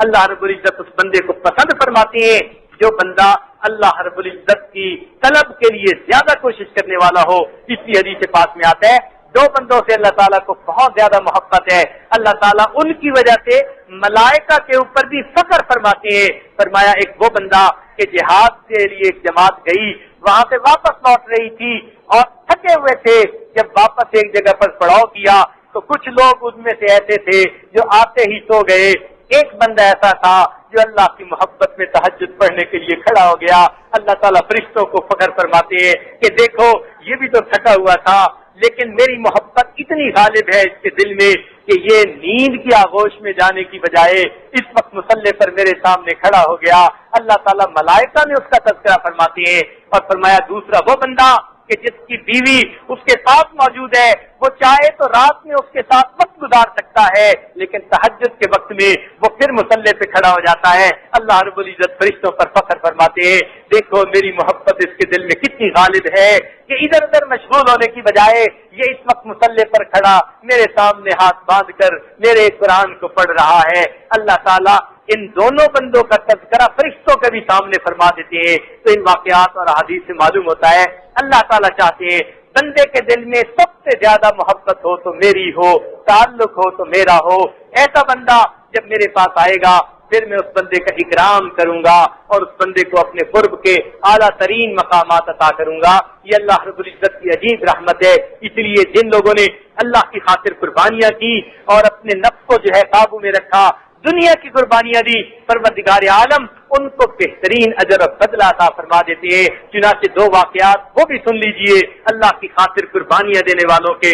اللہ رب العزت اس بندے کو پسند فرماتے ہیں جو بندہ اللہ رب العزت کی طلب کے لیے زیادہ کوشش کرنے والا ہو. اس لیے حدیث پاک میں آتا ہے دو بندوں سے اللہ تعالیٰ کو بہت زیادہ محبت ہے. اللہ تعالیٰ ان کی وجہ سے ملائکہ کے اوپر بھی فخر فرماتے ہیں. فرمایا ایک وہ بندہ کہ جہاد کے لیے ایک جماعت گئی, وہاں سے واپس لوٹ رہی تھی اور تھکے ہوئے تھے. جب واپس ایک جگہ پر پڑاؤ کیا تو کچھ لوگ ان میں سے ایسے تھے جو آتے ہی سو گئے. ایک بندہ ایسا تھا جو اللہ کی محبت میں تہجد پڑھنے کے لیے کھڑا ہو گیا. اللہ تعالیٰ فرشتوں کو فخر فرماتے ہیں کہ دیکھو یہ بھی تو تھکا ہوا تھا, لیکن میری محبت اتنی غالب ہے اس کے دل میں کہ یہ نیند کی آغوش میں جانے کی بجائے اس وقت مصلی پر میرے سامنے کھڑا ہو گیا. اللہ تعالیٰ ملائکہ میں اس کا تذکرہ فرماتے ہیں. اور فرمایا دوسرا وہ بندہ کہ جس کی بیوی اس کے ساتھ موجود ہے, وہ چاہے تو رات میں اس کے ساتھ وقت گزار سکتا ہے, لیکن تہجد کے وقت میں وہ پھر مصلی پہ کھڑا ہو جاتا ہے. اللہ رب العزت فرشتوں پر فخر فرماتے ہیں دیکھو میری محبت اس کے دل میں کتنی غالب ہے کہ ادھر ادھر مشغول ہونے کی بجائے یہ اس وقت مصلی پر کھڑا میرے سامنے ہاتھ باندھ کر میرے قرآن کو پڑھ رہا ہے. اللہ تعالیٰ ان دونوں بندوں کا تذکرہ فرشتوں کے بھی سامنے فرما دیتے ہیں. تو ان واقعات اور احادیث سے معلوم ہوتا ہے اللہ تعالیٰ چاہتے ہیں بندے کے دل میں سب سے زیادہ محبت ہو تو میری ہو, تعلق ہو تو میرا ہو. ایسا بندہ جب میرے پاس آئے گا پھر میں اس بندے کا اکرام کروں گا اور اس بندے کو اپنے قرب کے اعلیٰ ترین مقامات عطا کروں گا. یہ اللہ رب العزت کی عجیب رحمت ہے. اس لیے جن لوگوں نے اللہ کی خاطر قربانیاں کی اور اپنے نفس کو جو ہے قابو میں رکھا, دنیا کی قربانیاں دی, پروردگار عالم ان کو بہترین اجر و بدلہ عطا فرما دیتے ہیں. چنانچہ دو واقعات وہ بھی سن لیجئے اللہ کی خاطر قربانیاں دینے والوں کے.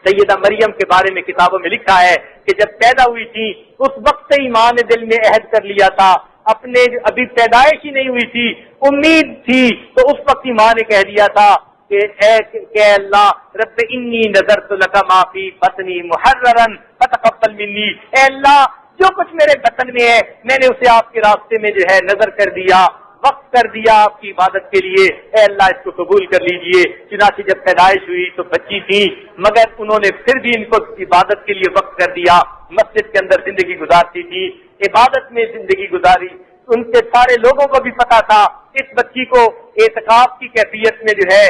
سیدہ مریم کے بارے میں کتابوں میں لکھا ہے کہ جب پیدا ہوئی تھی اس وقت سے ماں نے دل میں عہد کر لیا تھا, اپنے ابھی پیدائش ہی نہیں ہوئی تھی, امید تھی, تو اس وقت ہی ماں نے کہہ دیا تھا کہ اللہ رب انی نذرت لک ما فی بطنی محررا فتقبل منی. اے اللہ جو کچھ میرے بطن میں ہے میں نے اسے آپ کے راستے میں جو ہے نظر کر دیا, وقف کر دیا آپ کی عبادت کے لیے. اے اللہ اس کو قبول کر لیجئے. چنانچہ جب پیدائش ہوئی تو بچی تھی مگر انہوں نے پھر بھی ان کو عبادت کے لیے وقف کر دیا. مسجد کے اندر زندگی گزارتی تھی, عبادت میں زندگی گزاری. ان کے سارے لوگوں کو بھی پتا تھا اس بچی کو اعتکاف کی کیفیت میں جو ہے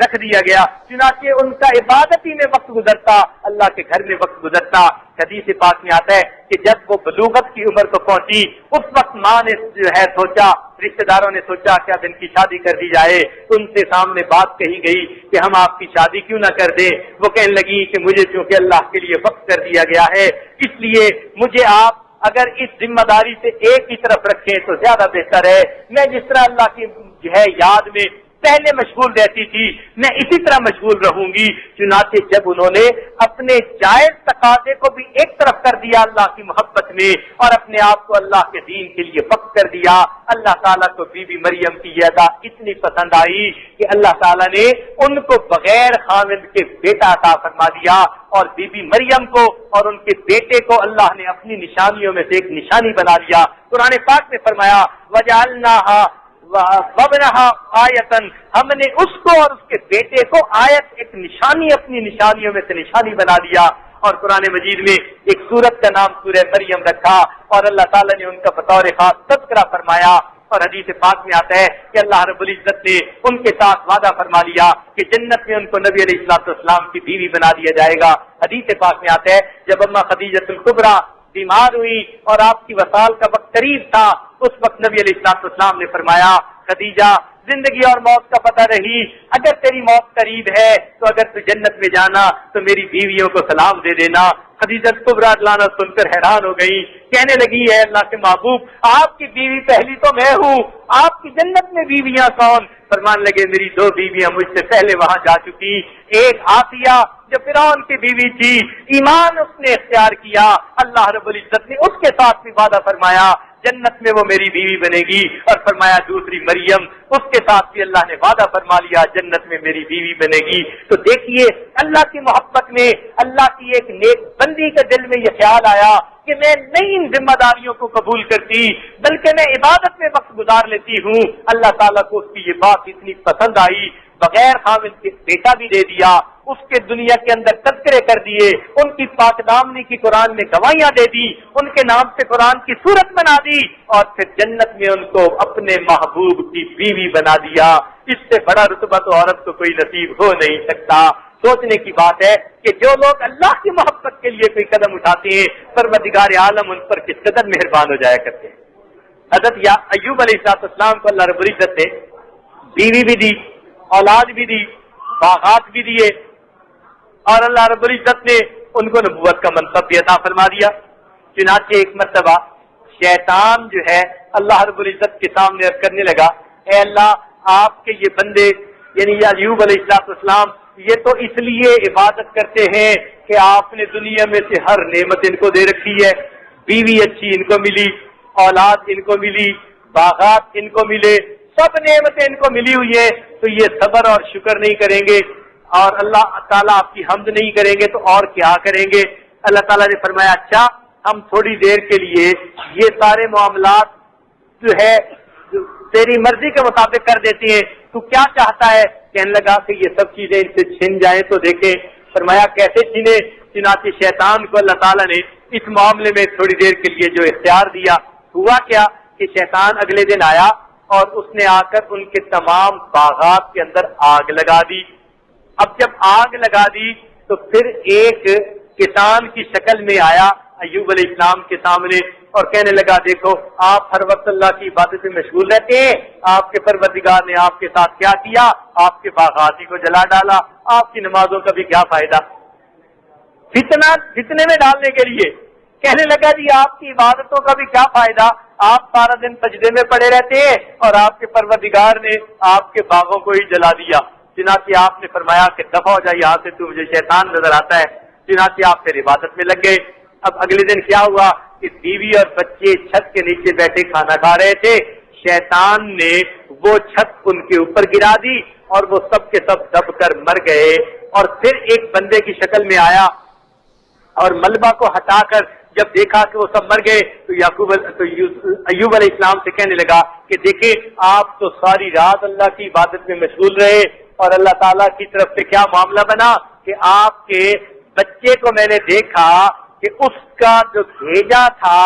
رکھ دیا گیا. چنانچہ ان کا عبادت ہی میں وقت گزرتا, اللہ کے گھر میں وقت گزرتا. حدیث پاک میں آتا ہے کہ جب وہ بلوغت کی عمر کو پہنچی اس وقت ماں نے جو ہے سوچا, رشتہ داروں نے سوچا کہ اب ان کی شادی کر دی جائے. ان سے سامنے بات کہی گئی کہ ہم آپ کی شادی کیوں نہ کر دیں. وہ کہنے لگی کہ مجھے چونکہ اللہ کے لیے وقت کر دیا گیا ہے اس لیے مجھے آپ اگر اس ذمہ داری سے ایک ہی طرف رکھیں تو زیادہ بہتر ہے. میں جس طرح اللہ کی جو ہے یاد میں پہلے مشغول رہتی تھی میں اسی طرح مشغول رہوں گی. چنانچہ جب انہوں نے اپنے جائز تقاضے کو بھی ایک طرف کر دیا اللہ کی محبت میں اور اپنے آپ کو اللہ کے دین کے لیے وقف کر دیا, اللہ تعالیٰ کو بی بی مریم کی یہ ادا اتنی پسند آئی کہ اللہ تعالیٰ نے ان کو بغیر خاوند کے بیٹا عطا فرما دیا. اور بی بی مریم کو اور ان کے بیٹے کو اللہ نے اپنی نشانیوں میں سے ایک نشانی بنا لیا. قرآن پاک میں فرمایا وَجَعَلْنَاهَا وَبْنَهَا آیَةً, ہم نے اس کو اور اس کے بیٹے کو آیت, ایک نشانی, اپنی نشانیوں میں سے نشانی بنا دیا. اور قرآن مجید میں ایک سورت کا نام سورہ مریم رکھا اور اللہ تعالیٰ نے ان کا بطور خاص تذکرہ فرمایا. اور حدیث پاک میں آتا ہے کہ اللہ رب العزت نے ان کے ساتھ وعدہ فرما لیا کہ جنت میں ان کو نبی علیہ السلام کی بیوی بنا دیا جائے گا. حدیث پاک میں آتا ہے جب اما خدیجہ الکبریٰ بیمار ہوئی اور آپ کی وصال کا وقت قریب تھا اس وقت نبی علیہ السلام نے فرمایا خدیجہ زندگی اور موت کا پتہ رہی, اگر تیری موت قریب ہے تو اگر تو جنت میں جانا تو میری بیویوں کو سلام دے دینا. خدیجہ کبریٰ لانا سن کر حیران ہو گئی, کہنے لگی ہے اللہ کے محبوب آپ کی بیوی پہلی تو میں ہوں, آپ کی جنت میں بیویاں کون؟ فرمان لگے میری دو بیویاں مجھ سے پہلے وہاں جا چکی. ایک آسیہ جو فرعون کی بیوی تھی, ایمان اس نے اختیار کیا, اللہ رب العزت نے اس کے ساتھ بھی وعدہ فرمایا جنت میں وہ میری بیوی بنے گی. اور فرمایا دوسری مریم اس کے ساتھ بھی اللہ نے وعدہ فرما لیا جنت میں میری بیوی بنے گی. تو دیکھیے اللہ کی محبت میں اللہ کی ایک نیک بندی کے دل میں یہ خیال آیا کہ میں نئی ان ذمہ داریوں کو قبول کرتی بلکہ میں عبادت میں وقت گزار لیتی ہوں. اللہ تعالیٰ کو اس کی یہ بات اتنی پسند آئی, بغیر خاوند کے بیٹا بھی دے دیا، اس کے دنیا کے اندر تذکرے کر دیے، ان کی پاک دامنی کی قرآن میں گواہیاں دے دی، ان کے نام سے قرآن کی صورت بنا دی، اور پھر جنت میں ان کو اپنے محبوب کی بیوی بنا دیا۔ اس سے بڑا رتبہ تو عورت کو کوئی نصیب ہو نہیں سکتا۔ سوچنے کی بات ہے کہ جو لوگ اللہ کی محبت کے لیے کوئی قدم اٹھاتے ہیں، پروردگار عالم ان پر کس قدر مہربان ہو جایا کرتے ہیں۔ حضرت ایوب علیہ السلام کو اللہ رب العزت نے بیوی بھی دی، اولاد بھی دی، باغات بھی دیے، اور اللہ رب العزت نے ان کو نبوت کا منصب بھی عطا فرما دیا۔ چنانچہ ایک مرتبہ شیطان جو ہے اللہ رب العزت کے سامنے عرض کرنے لگا، اے اللہ، آپ کے یہ بندے یعنی ایوب علیہ السلام یہ تو اس لیے عبادت کرتے ہیں کہ آپ نے دنیا میں سے ہر نعمت ان کو دے رکھی ہے، بیوی اچھی ان کو ملی، اولاد ان کو ملی، باغات ان کو ملے، سب نعمتیں ان کو ملی ہوئی ہیں، تو یہ صبر اور شکر نہیں کریں گے اور اللہ تعالیٰ آپ کی حمد نہیں کریں گے تو اور کیا کریں گے؟ اللہ تعالیٰ نے فرمایا اچھا ہم تھوڑی دیر کے لیے یہ سارے معاملات جو ہے تیری مرضی کے مطابق کر دیتی ہیں، تو کیا چاہتا ہے؟ کہنے لگا کہ یہ سب چیزیں ان سے چھن جائیں تو دیکھیں۔ فرمایا کیسے چھنے؟ چنانچہ شیطان کو اللہ تعالیٰ نے اس معاملے میں تھوڑی دیر کے لیے جو اختیار دیا، ہوا کیا کہ شیطان اگلے دن آیا اور اس نے آ کر ان کے تمام باغات کے اندر آگ لگا دی۔ اب جب آگ لگا دی تو پھر ایک کسان کی شکل میں آیا ایوب علیہ السلام کے سامنے اور کہنے لگا دیکھو آپ ہر وقت اللہ کی عبادت میں مشغول رہتے ہیں، آپ کے پروردگار نے آپ کے ساتھ کیا کیا؟ آپ کے باغات ہی کو جلا ڈالا، آپ کی نمازوں کا بھی کیا فائدہ؟ فتنے میں ڈالنے کے لیے کہنے لگا جی آپ کی عبادتوں کا بھی کیا فائدہ؟ آپ سارا دن سجدے میں پڑے رہتے ہیں اور آپ کے پروردگار نے آپ کے باغوں کو ہی جلا دیا۔ چنانچہ آپ نے فرمایا کہ دفع ہو جائے یہاں سے، تو مجھے شیطان نظر آتا ہے۔ چنانچہ آپ پھر عبادت میں لگ گئے۔ اب اگلے دن کیا ہوا کہ بیوی اور بچے چھت کے نیچے بیٹھے کھانا کھا رہے تھے، شیطان نے وہ چھت ان کے اوپر گرا دی اور وہ سب کے سب دب کر مر گئے۔ اور پھر ایک بندے کی شکل میں آیا اور ملبہ کو ہٹا کر جب دیکھا کہ وہ سب مر گئے تو ایوب علیہ السلام سے کہنے لگا کہ دیکھیں آپ تو ساری رات اللہ کی عبادت میں مشغول رہے اور اللہ تعالیٰ کی طرف سے کیا معاملہ بنا کہ آپ کے بچے کو میں نے دیکھا کہ اس کا جو بھیجا تھا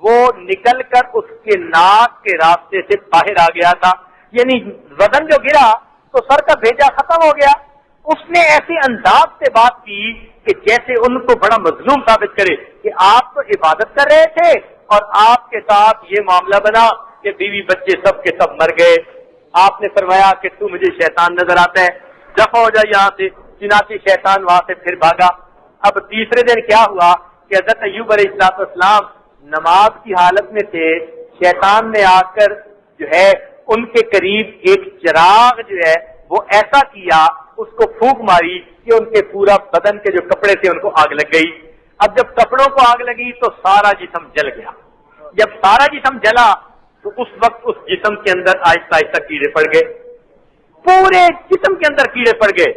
وہ نکل کر اس کے ناک کے راستے سے باہر آ گیا تھا، یعنی وزن جو گرا تو سر کا بھیجا ختم ہو گیا۔ اس نے ایسے انداز سے بات کی کہ جیسے ان کو بڑا مظلوم ثابت کرے کہ آپ تو عبادت کر رہے تھے اور آپ کے ساتھ یہ معاملہ بنا کہ بیوی بچے سب کے سب مر گئے۔ آپ نے فرمایا کہ تو مجھے شیطان نظر آتا ہے، دفع ہو جائے یہاں سے۔ چنانچہ شیطان وہاں سے پھر بھاگا۔ اب تیسرے دن کیا ہوا کہ حضرت ایوب علیہ السلام نماز کی حالت میں تھے، شیطان نے آ کر جو ہے ان کے قریب ایک چراغ جو ہے وہ ایسا کیا، اس کو پھونک ماری کہ ان کے پورا بدن کے جو کپڑے تھے ان کو آگ لگ گئی۔ اب جب کپڑوں کو آگ لگی تو سارا جسم جل گیا۔ جب سارا جسم جلا تو اس وقت اس جسم کے اندر آہستہ آہستہ کیڑے پڑ گئے، پورے جسم کے اندر کیڑے پڑ گئے۔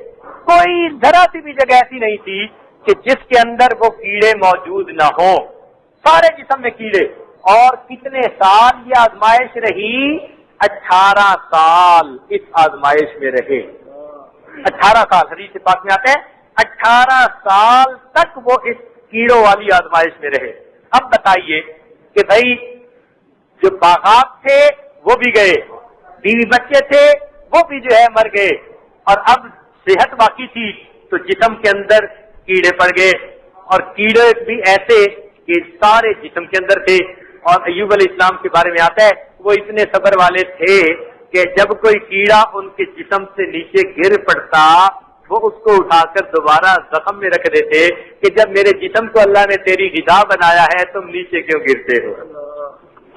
کوئی ذرا سی بھی جگہ ایسی نہیں تھی کہ جس کے اندر وہ کیڑے موجود نہ ہوں، سارے جسم میں کیڑے۔ اور کتنے سال یہ آزمائش رہی؟ 18 سال اس آزمائش میں رہے۔ 18 سال حدیث پاک میں آتا ہے 18 سال تک وہ اس کیڑوں والی آزمائش میں رہے۔ اب بتائیے کہ بھائی جو باغات تھے وہ بھی گئے، بیوی بچے تھے وہ بھی جو ہے مر گئے، اور اب صحت باقی تھی تو جسم کے اندر کیڑے پڑ گئے، اور کیڑے بھی ایسے کہ سارے جسم کے اندر تھے۔ اور ایوب علیہ السلام کے بارے میں آتا ہے وہ اتنے صبر والے تھے کہ جب کوئی کیڑا ان کے جسم سے نیچے گر پڑتا وہ اس کو اٹھا کر دوبارہ زخم میں رکھ دیتے کہ جب میرے جسم کو اللہ نے تیری غذا بنایا ہے تم نیچے کیوں گرتے ہو؟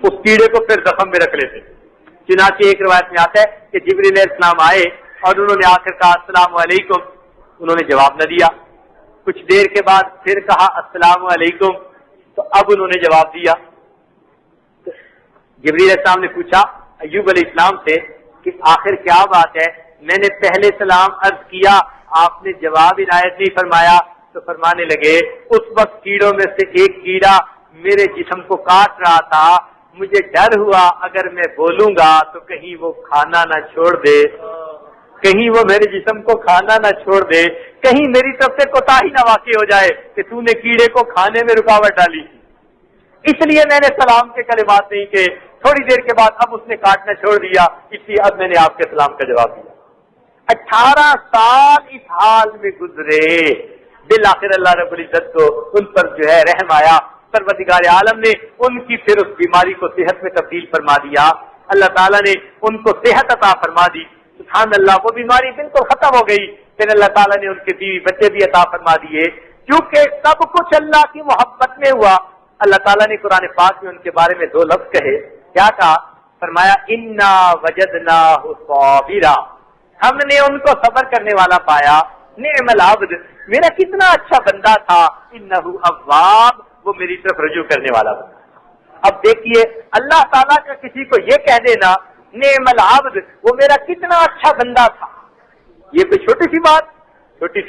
اس کیڑے کو پھر زخم میں رکھ لیتے۔ چنانچہ ایک روایت میں آتا ہے کہ جبریل علیہ السلام آئے اور انہوں نے آ کر کہا السلام علیکم، انہوں نے جواب نہ دیا۔ کچھ دیر کے بعد پھر کہا السلام علیکم، تو اب انہوں نے جواب دیا۔ جبریل علیہ السلام نے پوچھا ایوب علیہ السلام سے کہ آخر کیا بات ہے؟ میں نے پہلے سلام عرض کیا، آپ نے جواب عنایت نہیں فرمایا۔ تو فرمانے لگے اس وقت کیڑوں میں سے ایک کیڑا میرے جسم کو کاٹ رہا تھا، مجھے ڈر ہوا اگر میں بولوں گا تو کہیں وہ کھانا نہ چھوڑ دے۔ کہیں وہ میرے جسم کو کھانا نہ چھوڑ دے، کہیں میری طرف سے کوتاہی نہ واقع ہو جائے کہ تو نے کیڑے کو کھانے میں رکاوٹ ڈالی، اس لیے میں نے سلام کے کلمات نہیں کہے۔ تھوڑی دیر کے بعد اب اس نے کاٹنا چھوڑ دیا، اس لیے اب میں نے آپ کے سلام کا جواب دیا۔ 18 سال اس حال میں گزرے، بالآخر اللہ رب العزت کو ان پر جو ہے رحم آیا، پروردگار عالم نے ان کی پھر اس بیماری کو صحت میں تبدیل فرما دیا، اللہ تعالیٰ نے ان کو صحت عطا فرما دی، سبحان اللہ، وہ بیماری بالکل ختم ہو گئی۔ پھر اللہ تعالیٰ نے ان کے بیوی بچے بھی عطا فرما دیے، کیونکہ سب کچھ اللہ کی محبت میں ہوا۔ اللہ تعالیٰ نے قرآن پاک میں ان کے بارے میں 2 لفظ کہے، کیا کہا؟ فرمایا انا وجدناہ صابرا، ہم نے ان کو صبر کرنے والا پایا، نعم العبد، میرا کتنا اچھا بندہ تھا، انہ اواب، وہ میری طرف رجوع کرنے والا بندہ۔ اب دیکھیے اللہ تعالیٰ کا کسی کو یہ کہہ دینا نعم العبد، وہ میرا کتنا اچھا بندہ تھا، یہ کوئی چھوٹی سی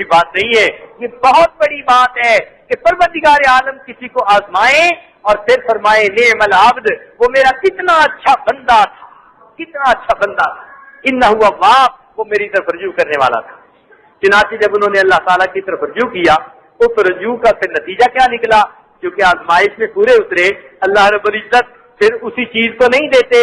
بات نہیں ہے، یہ بہت بڑی بات ہے کہ پروردگار عالم کسی کو آزمائے اور پھر فرمائے نعم العبد، وہ میرا کتنا اچھا بندہ تھا، کتنا اچھا بندہ تھا، انہ اواب، وہ میری طرف رجوع کرنے والا تھا۔ چنانچہ جب انہوں نے اللہ تعالیٰ کی طرف رجوع کیا، اس رجوع کا پھر نتیجہ کیا نکلا؟ کیونکہ آزمائش میں پورے اترے، اللہ رب العزت پھر اسی چیز کو نہیں دیتے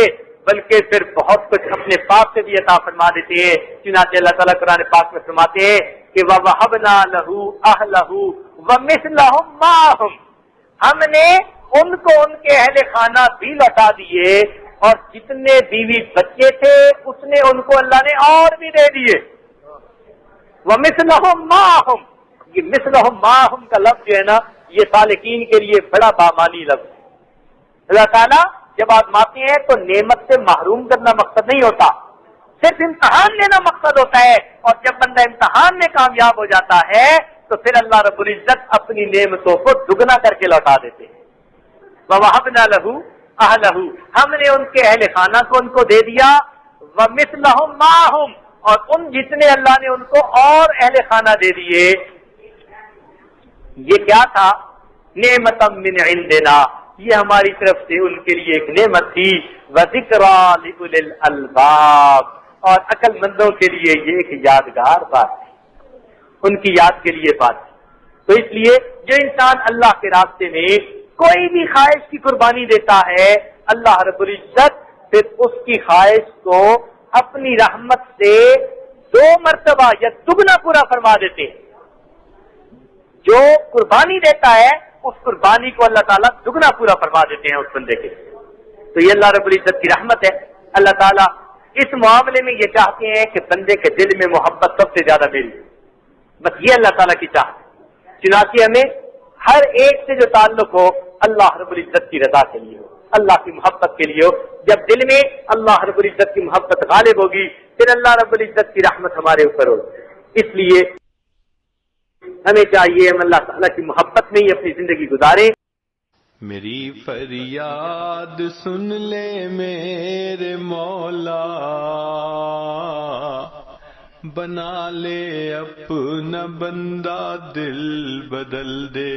بلکہ پھر بہت کچھ اپنے پاک سے بھی عطا فرما دیتے ہیں۔ چنانچہ اللہ تعالیٰ قرآن پاک میں فرماتے ہیں کہ وَوَهَبْنَا لَهُ أَهْلَهُ وَمِثْلَهُمْ مَعَهُمْ، ہم نے ان کو ان کے اہل خانہ بھی لوٹا دیے اور جتنے بیوی بچے تھے اس نے ان کو اللہ نے اور بھی دے دیے۔ وَمِثْلَهُمْ مَعَهُمْ، یہ مثلہم معہم کا لفظ جو ہے نا، یہ سالکین کے لیے بڑا بامانی لفظ ہے۔ اللہ تعالیٰ جب آزماتے ہیں تو نعمت سے محروم کرنا مقصد نہیں ہوتا، صرف امتحان لینا مقصد ہوتا ہے، اور جب بندہ امتحان میں کامیاب ہو جاتا ہے تو پھر اللہ رب العزت اپنی نعمتوں کو دگنا کر کے لوٹا دیتے ہیں۔ وَوَهَبْنَا لَهُ أَهْلَهُ، ہم نے ان کے اہل خانہ کو ان کو دے دیا، وَمِثْلَهُمْ مَعَهُمْ، اور ان جتنے اللہ نے ان کو اور اہل خانہ دے دیے، یہ کیا تھا؟ نعمتم من عندنا، یہ ہماری طرف سے ان کے لیے ایک نعمت تھی، وذکریٰ لأولی الالباب، اور عقل مندوں کے لیے یہ ایک یادگار بات تھی، ان کی یاد کے لیے بات تھی۔ تو اس لیے جو انسان اللہ کے راستے میں کوئی بھی خواہش کی قربانی دیتا ہے، اللہ رب العزت پھر اس کی خواہش کو اپنی رحمت سے 2 مرتبہ یا دگنا پورا فرما دیتے ہیں۔ جو قربانی دیتا ہے اس قربانی کو اللہ تعالیٰ دگنا پورا فرما دیتے ہیں اس بندے کے۔ تو یہ اللہ رب العزت کی رحمت ہے۔ اللہ تعالیٰ اس معاملے میں یہ چاہتے ہیں کہ بندے کے دل میں محبت سب سے زیادہ میری، بس یہ اللہ تعالیٰ کی چاہت ہے۔ چنانچہ ہمیں ہر ایک سے جو تعلق ہو اللہ رب العزت کی رضا کے لیے ہو، اللہ کی محبت کے لیے ہو۔ جب دل میں اللہ رب العزت کی محبت غالب ہوگی پھر اللہ رب العزت کی رحمت ہمارے اوپر ہوگی۔ اس لیے ہمیں چاہیے ہم اللہ تعالیٰ کی محبت میں ہی اپنی زندگی گزاریں۔ میری فریاد سن لے میرے مولا، بنا لے اپنا بندہ، دل بدل دے۔